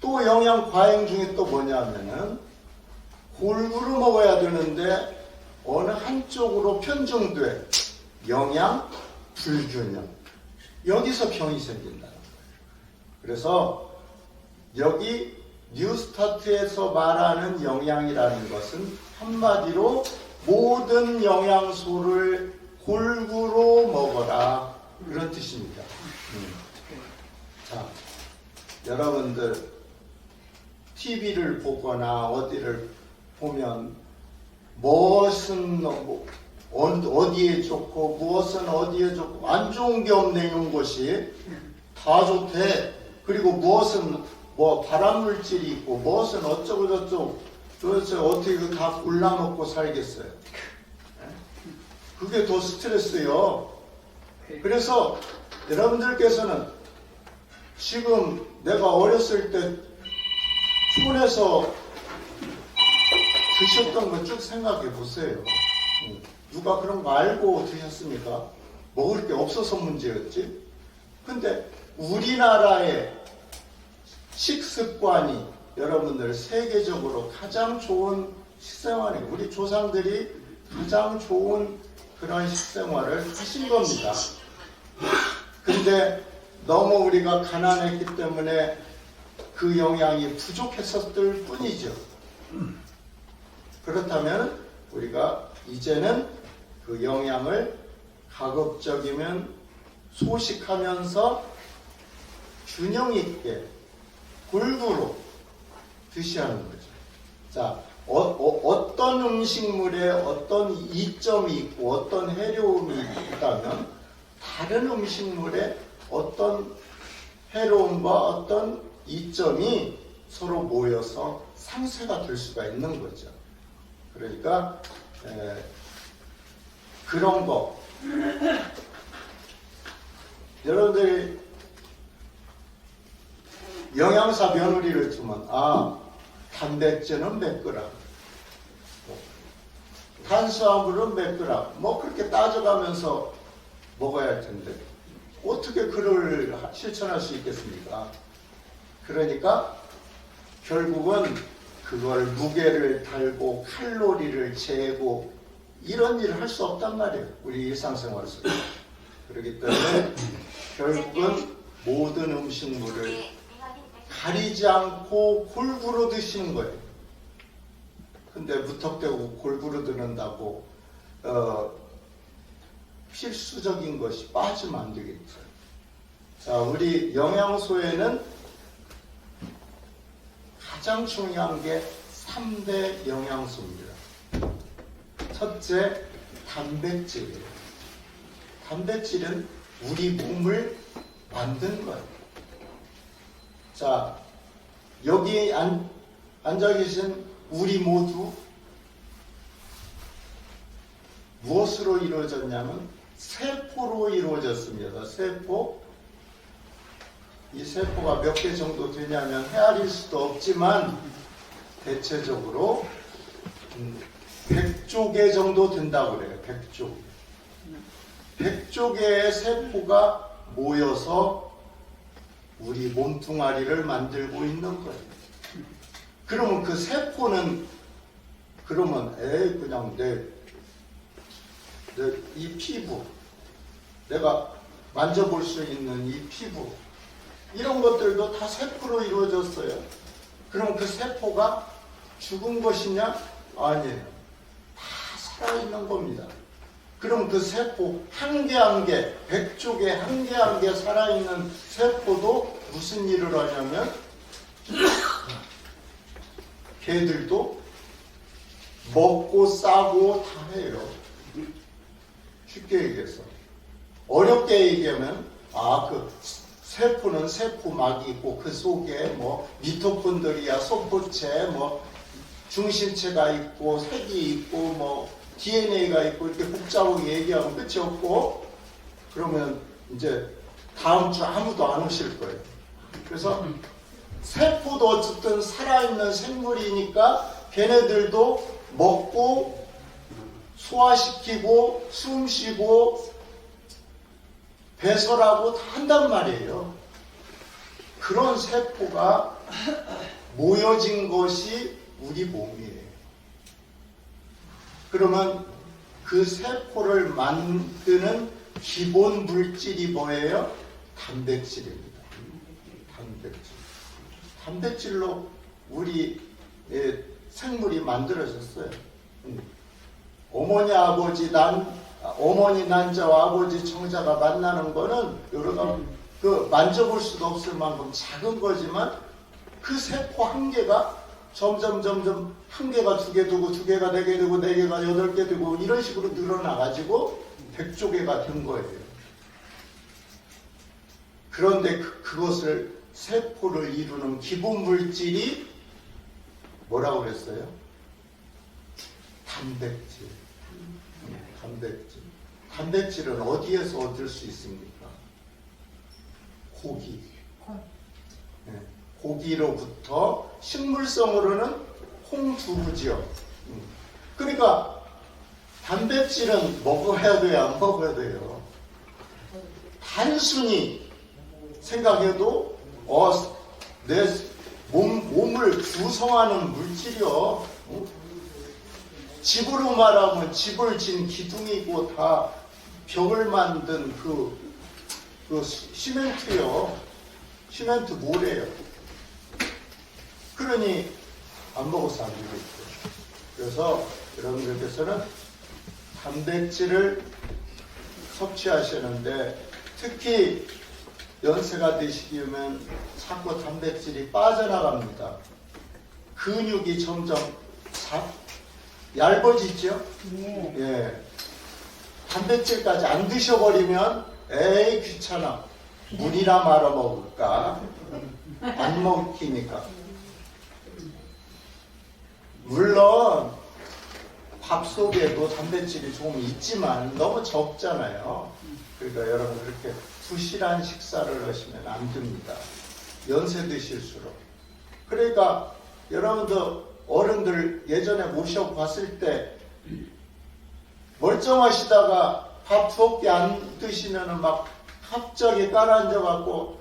또 영양 과잉 중에 또 뭐냐면은 골고루 먹어야 되는데 어느 한쪽으로 편중돼 영양 불균형, 여기서 병이 생긴다는 거예요. 그래서 여기 뉴스타트에서 말하는 영양이라는 것은 한마디로 모든 영양소를 골고루 먹어라, 그런 뜻입니다. 자, 여러분들 TV를 보거나 어디를 보면 무엇은 어디에 좋고 무엇은 어디에 좋고 안 좋은 게 없는 것이 다 좋대. 그리고 무엇은 뭐 발암물질이 있고 무엇은 어쩌고 저쩌고, 도대체 어떻게 그 다 골라먹고 살겠어요? 그게 더 스트레스요. 그래서 여러분들께서는 지금 내가 어렸을 때 촌에서 드셨던 거 쭉 생각해 보세요. 누가 그런 거 알고 드셨습니까? 먹을 게 없어서 문제였지. 근데 우리나라의 식습관이 여러분들 세계적으로 가장 좋은 식생활이에요. 우리 조상들이 가장 좋은 그런 식생활을 하신 겁니다. 근데 너무 우리가 가난했기 때문에 그 영양이 부족했었을 뿐이죠. 그렇다면 우리가 이제는 그 영양을 가급적이면 소식하면서 균형 있게 골고루 드셔야 하는 거죠. 자, 어떤 음식물에 어떤 이점이 있고 어떤 해로움이 있다면 다른 음식물에 어떤 해로움과 어떤 이점이 서로 모여서 상쇄가 될 수가 있는 거죠. 그러니까 그런 거 여러분들이 영양사 며느리를 주면 단백질은 몇 그램, 탄수화물은 몇 그램, 뭐 그렇게 따져가면서 먹어야 할 텐데 어떻게 그걸 실천할 수 있겠습니까? 그러니까 결국은 그걸 무게를 달고 칼로리를 재고 이런 일을 할 수 없단 말이에요. 우리 일상생활에서. 그렇기 때문에 결국은 모든 음식물을 가리지 않고 골고루 드시는 거예요. 근데 무턱대고 골고루 드는다고 필수적인 것이 빠지면 안 되겠죠. 자, 우리 영양소에는 가장 중요한 게 3대 영양소입니다. 첫째, 단백질이에요. 단백질은 우리 몸을 만든 거예요. 자, 여기 앉아 계신 우리 모두 무엇으로 이루어졌냐면 세포로 이루어졌습니다. 세포. 이 세포가 몇 개 정도 되냐면 헤아릴 수도 없지만 대체적으로 100조 개 정도 된다고 그래요. 100조. 100조 개의 세포가 모여서 우리 몸뚱아리를 만들고 있는 거예요. 그러면 그 세포는 그냥 내 이 피부, 내가 만져볼 수 있는 이 피부, 이런 것들도 다 세포로 이루어졌어요. 그럼 그 세포가 죽은 것이냐? 아니에요. 다 살아있는 겁니다. 그럼 그 세포 한 개 한 개, 100조 개 한 개 한 개 살아있는 세포도 무슨 일을 하냐면 걔들도 먹고 싸고 다 해요. 쉽게 얘기해서. 어렵게 얘기하면 그 세포는 세포막이 있고 그 속에 뭐 미토콘드리아, 소포체, 뭐 중심체가 있고 색이 있고 뭐 DNA가 있고 이렇게 복잡하게 얘기하면 끝이 없고 그러면 이제 다음 주 아무도 안 오실 거예요. 그래서 세포도 어쨌든 살아있는 생물이니까 걔네들도 먹고 소화시키고 숨쉬고 배설하고 다 한단 말이에요. 그런 세포가 모여진 것이 우리 몸이에요. 그러면 그 세포를 만드는 기본 물질이 뭐예요? 단백질입니다. 단백질. 단백질로 우리 생물이 만들어졌어요. 어머니 난자와 아버지 청자가 만나는 거는 여러가 그 만져볼 수도 없을 만큼 작은 거지만 그 세포 한 개가 점점 한 개가 두 개 되고 두 개가 네 개 되고 네 개가 여덟 개 되고 이런 식으로 늘어나가지고 100조개가 된 거예요. 그런데 그것을 세포를 이루는 기본 물질이 뭐라고 그랬어요? 단백질. 단백질. 단백질은 어디에서 얻을 수 있습니까? 고기. 네. 고기로부터 식물성으로는 콩두부지요. 그러니까 단백질은 먹어야 돼요, 안 먹어야 돼요? 단순히 생각해도 내 몸을 구성하는 물질이요. 집으로 말하면 집을 진 기둥이고 다 벽을 만든 그 시멘트요. 시멘트 모래요. 그러니 안 먹어서 안 되겠죠. 그래서 여러분들께서는 단백질을 섭취하시는데 특히 연세가 드시면 자꾸 단백질이 빠져나갑니다. 근육이 점점 얇아지죠? 네. 예. 단백질까지 안 드셔버리면 에이 귀찮아. 물이나 말아 먹을까? 안 먹히니까. 물론 밥 속에도 단백질이 조금 있지만 너무 적잖아요. 그러니까 여러분 그렇게 부실한 식사를 하시면 안 됩니다. 연세 드실수록. 그러니까 여러분도 어른들 예전에 모셔봤을 때 멀쩡하시다가 밥 두 끼 안 드시면은 막 갑자기 깔아앉아갖고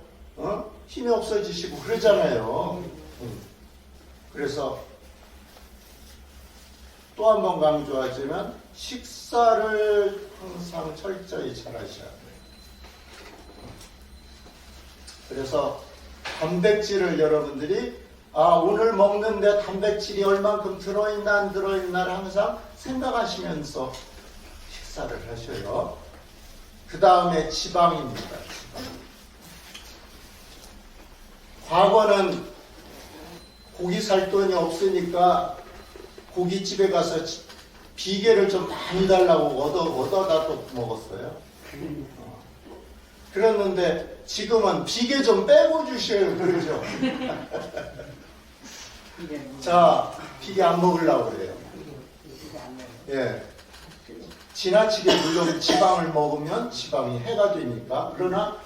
힘이 없어지시고 그러잖아요. 그래서 또 한 번 강조하지만 식사를 항상 철저히 잘 하셔야 돼요. 그래서 단백질을 여러분들이 오늘 먹는데 단백질이 얼만큼 들어있나 안 들어있나를 항상 생각하시면서 식사를 하셔요. 그 다음에 지방입니다. 지방. 과거는 고기 살 돈이 없으니까 고깃집에 가서 비계를 좀 많이 달라고 얻어다 또 먹었어요. 그랬는데 지금은 비계 좀 빼고 주셔요. 그러죠? 자, 비계 안 먹으려고 그래요. 예. 지나치게 물론 지방을 먹으면 지방이 해가 되니까. 그러나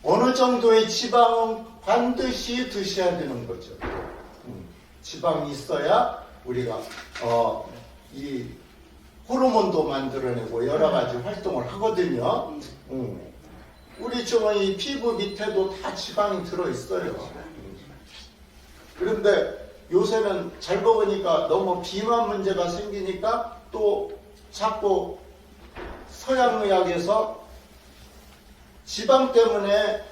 어느 정도의 지방은 반드시 드셔야 되는 거죠. 지방이 있어야 우리가 이 호르몬도 만들어내고 여러 가지 활동을 하거든요. 우리 이 피부 밑에도 다 지방이 들어있어요. 그런데 요새는 잘 먹으니까 너무 비만 문제가 생기니까 또 자꾸 서양의학에서 지방 때문에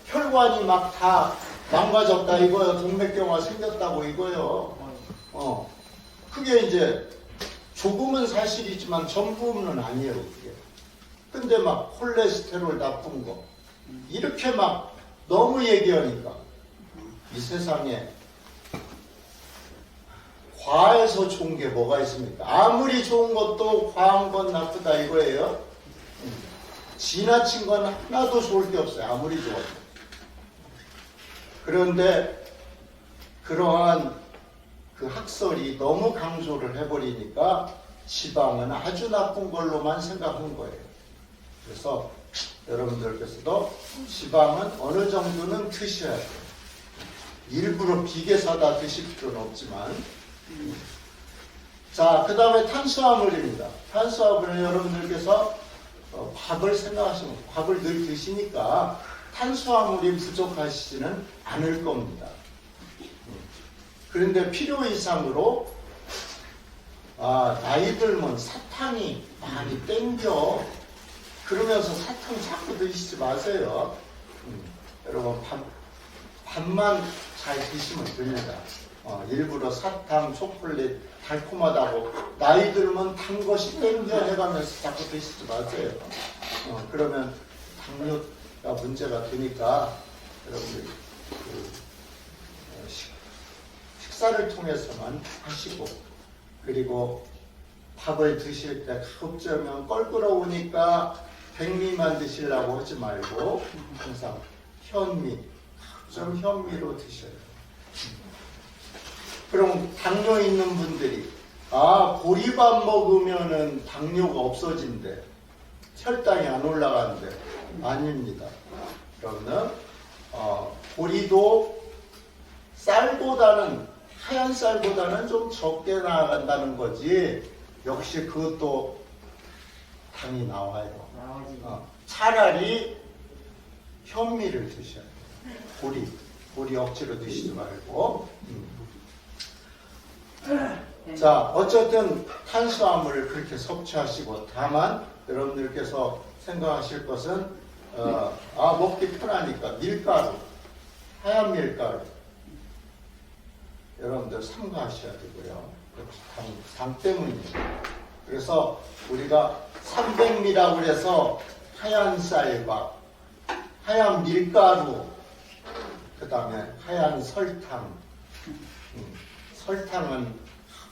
혈관이 막 다 망가졌다 이거요. 동맥경화 생겼다고 이거요. 그게 이제 조금은 사실이지만 전부는 아니에요. 그게. 근데 막 콜레스테롤 나쁜 거 이렇게 막 너무 얘기하니까 이 세상에 과해서 좋은 게 뭐가 있습니까? 아무리 좋은 것도 과한 건 나쁘다 이거예요. 지나친 건 하나도 좋을 게 없어요. 아무리 좋아도. 그런데 그러한 그 학설이 너무 강조를 해버리니까 지방은 아주 나쁜 걸로만 생각한 거예요. 그래서 여러분들께서도 지방은 어느 정도는 드셔야 돼요. 일부러 비계 사다 드실 필요는 없지만. 자, 그 다음에 탄수화물입니다. 탄수화물은 여러분들께서 밥을 생각하시면 밥을 늘 드시니까 탄수화물이 부족하시지는 않을 겁니다. 그런데 필요 이상으로 나이 들면 사탕이 많이 땡겨 그러면서 사탕 자꾸 드시지 마세요. 여러분 밥만 잘 드시면 됩니다. 일부러 사탕, 초콜릿, 달콤하다고 나이 들면 단 것이 땡겨 해가면서 자꾸 드시지 마세요. 그러면 당뇨가 문제가 되니까 여러분들이 식사를 통해서만 하시고, 그리고 밥을 드실 때 가급적이면 껄끄러우니까 백미만 드시려고 하지 말고 항상 현미, 좀 현미로 드셔요. 그럼 당뇨 있는 분들이 보리밥 먹으면은 당뇨가 없어진대, 혈당이 안 올라간대. 아닙니다. 그러면 보리도 쌀보다는, 하얀 쌀보다는 좀 적게 나간다는 거지, 역시 그것도 당이 나와요. 차라리 현미를 드셔야 돼요. 보리 억지로 드시지 말고. 자, 어쨌든 탄수화물을 그렇게 섭취하시고, 다만 여러분들께서 생각하실 것은 먹기 편하니까 밀가루, 하얀 밀가루 여러분들 삼가하셔야 되고요. 당 때문이에요. 그래서 우리가 300ml라고 해서 하얀 쌀밥, 하얀 밀가루, 그 다음에 하얀 설탕. 설탕은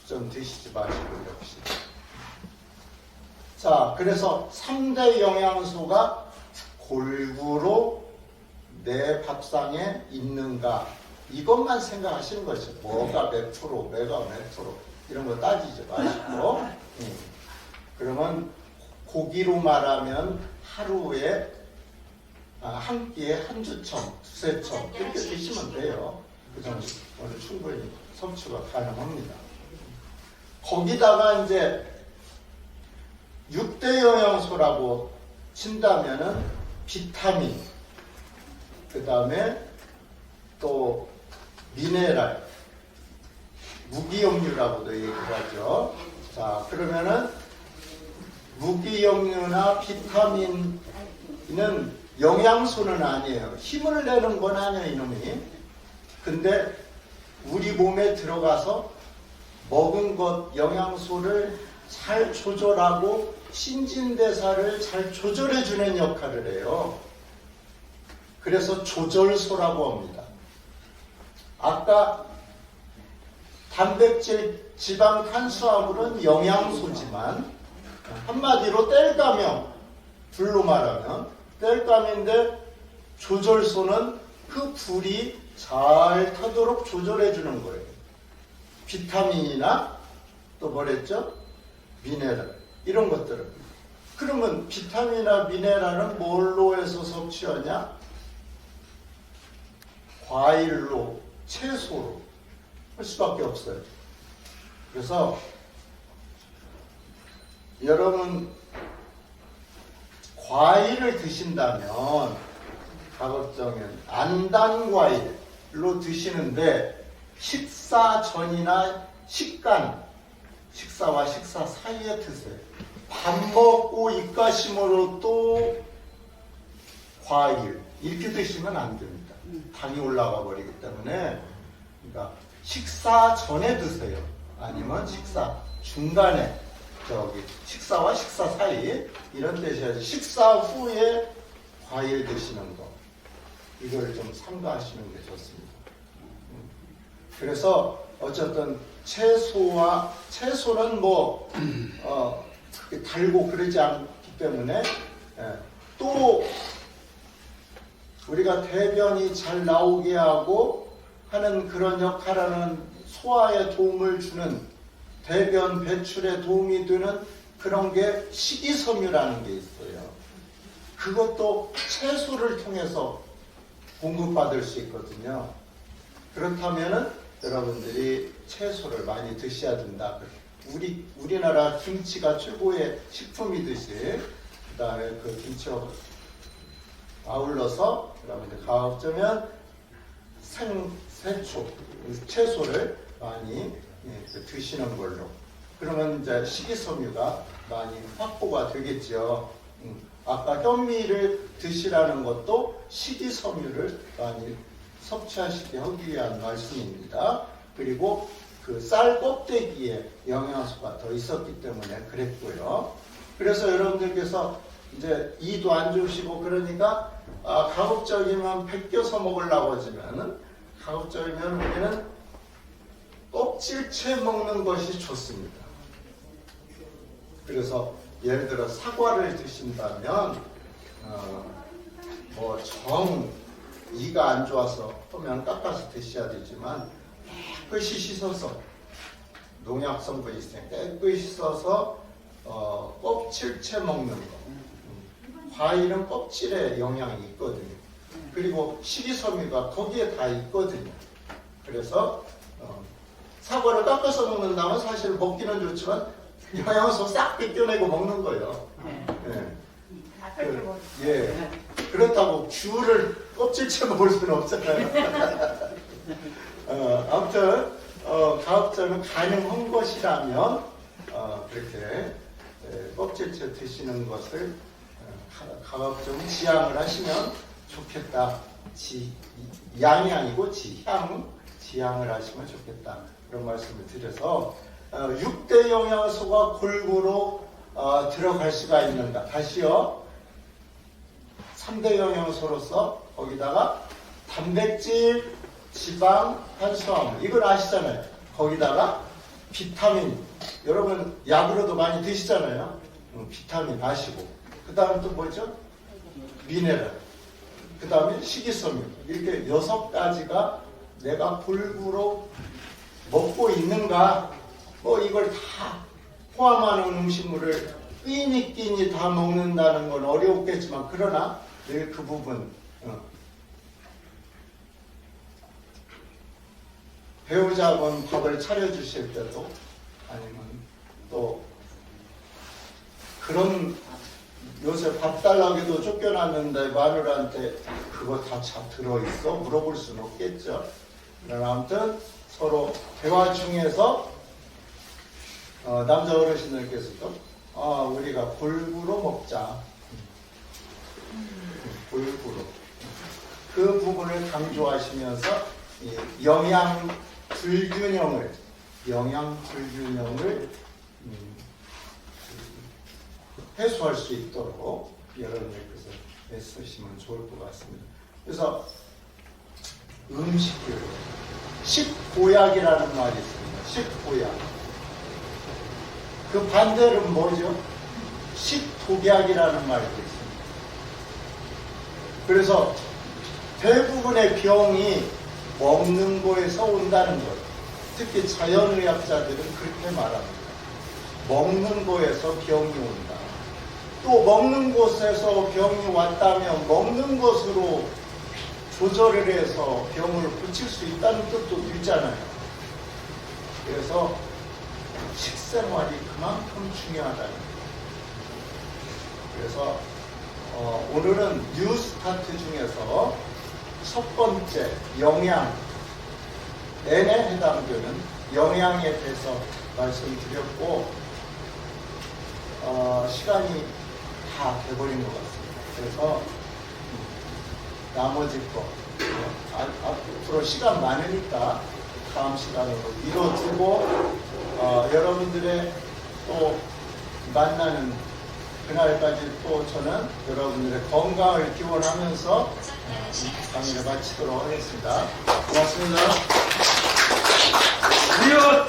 좀 드시지 마시고 역시. 자, 그래서 3대 영양소가 골고루 내 밥상에 있는가, 이것만 생각하시는 거죠. 뭐가 몇 프로, 매가 몇 프로, 이런 거 따지지 마시고. 그러면 고기로 말하면 하루에 한 끼에 한 주첨, 두세 첨 이렇게 드시면 돼요. 그 정도 오늘 충분히 섭취가 가능합니다. 거기다가 이제 6대 영양소라고 친다면은 비타민, 그 다음에 또 미네랄, 무기염류라고도 얘기를 하죠. 자, 그러면은 무기염류나 비타민은 영양소는 아니에요. 힘을 내는 건 아니에요, 이놈이. 근데 우리 몸에 들어가서 먹은 것, 영양소를 잘 조절하고 신진대사를 잘 조절해주는 역할을 해요. 그래서 조절소라고 합니다. 아까 단백질, 지방, 탄수화물은 영양소지만 한마디로 땔감형, 불로 말하면 땔감인데, 조절소는 그 불이 잘 타도록 조절해 주는 거예요. 비타민이나 또 뭐랬죠? 미네랄, 이런 것들은. 그러면 비타민이나 미네랄은 뭘로 해서 섭취하냐? 과일로, 채소로 할 수밖에 없어요. 그래서 여러분 과일을 드신다면 가급적이면 안단 과일로 드시는데, 식사 전이나 식사와 식사 사이에 드세요. 밥 먹고 입가심으로 또 과일 이렇게 드시면 안 됩니다. 당이 올라가 버리기 때문에. 그러니까 식사 전에 드세요. 아니면 식사 중간에, 식사와 식사 사이 이런 데 드셔야지. 식사 후에 과일 드시는 거, 이걸 좀 삼가하시는 게 좋습니다. 그래서 어쨌든 채소는 그렇게 달고 그러지 않기 때문에 또 우리가 대변이 잘 나오게 하고 하는 그런 역할하는 소화에 도움을 주는 대변 배출에 도움이 되는 그런 게 식이섬유라는 게 있어요. 그것도 채소를 통해서 공급받을 수 있거든요. 그렇다면은 여러분들이 채소를 많이 드셔야 된다. 우리나라 김치가 최고의 식품이듯이 그 다음에 그 김치와 아울러서 여러분들 가급적이면 생새초 채소를 많이 드시는 걸로. 그러면 이제 식이섬유가 많이 확보가 되겠죠. 아까 현미를 드시라는 것도 식이섬유를 많이 섭취하시게 하기 위한 말씀입니다. 그리고 그 쌀 껍데기에 영양소가 더 있었기 때문에 그랬고요. 그래서 여러분들께서 이제 이도 안 좋으시고 그러니까 가급적이면 벗겨서 먹으려고 하지만은 가급적이면 우리는 껍질째 먹는 것이 좋습니다. 그래서 예를 들어 사과를 드신다면 이가 안 좋아서 하면 깎아서 드셔야 되지만 깨끗이 씻어서 농약 성분이 있으니까 깨끗이 씻어서 껍질째 먹는 거. 과일은 껍질에 영향이 있거든요. 그리고 식이섬유가 거기에 다 있거든요. 그래서 사과를 깎아서 먹는다면 사실 먹기는 좋지만 영양소 싹 벗겨내고 먹는 거예요. 예. 그렇다고 귤을 껍질째 먹을 수는 없잖아요. 아무튼 가급적이면 가능한 것이라면 그렇게 껍질째 드시는 것을 가급적 지양을 하시면 좋겠다. 양이 아니고 지양을 하시면 좋겠다. 그런 말씀을 드려서 6대 영양소가 골고루 들어갈 수가 있는가. 다시요. 3대 영양소로서 거기다가 단백질, 지방, 탄수화물 이걸 아시잖아요. 거기다가 비타민 여러분 약으로도 많이 드시잖아요. 비타민 아시고 그 다음에 또 뭐죠? 미네랄 그 다음에 식이섬유 이렇게 6가지가 내가 골고루 먹고 있는가 이걸 다 포함하는 음식물을 끼니 다 먹는다는 건 어렵겠지만 그러나 늘 그 부분 배우자분 밥을 차려주실 때도 아니면 또 그런 요새 밥 달라고 해도 쫓겨났는데 마누라한테 그거 다 들어있어? 물어볼 수는 없겠죠. 그러나 아무튼 서로 대화 중에서 남자 어르신들께서도 우리가 골고루 먹자. 골고루. 그 부분을 강조하시면서 영양 불균형을 해소할 수 있도록 여러분들께서 애쓰시면 좋을 것 같습니다. 그래서 음식을 식보약이라는 말이 있습니다. 식보약. 그 반대는 뭐죠? 식독약이라는 말도 있습니다. 그래서 대부분의 병이 먹는 거에서 온다는 것. 특히 자연의학자들은 그렇게 말합니다. 먹는 거에서 병이 온다. 또 먹는 곳에서 병이 왔다면 먹는 것으로 조절을 해서 병을 고칠 수 있다는 뜻도 있잖아요. 그래서 식생활이 그만큼 중요하다는 거예요. 그래서 오늘은 뉴스타트 중에서 첫 번째 영양, N에 해당되는 영양에 대해서 말씀드렸고 시간이 다 돼버린 것 같습니다. 그래서 나머지 거 앞으로 시간 많으니까 다음 시간으로 미뤄두고 여러분들의 또 만나는 그날까지 또 저는 여러분들의 건강을 기원하면서 강의를 마치도록 하겠습니다. 고맙습니다. 이어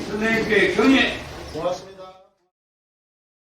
선생님께 경례. 고맙습니다.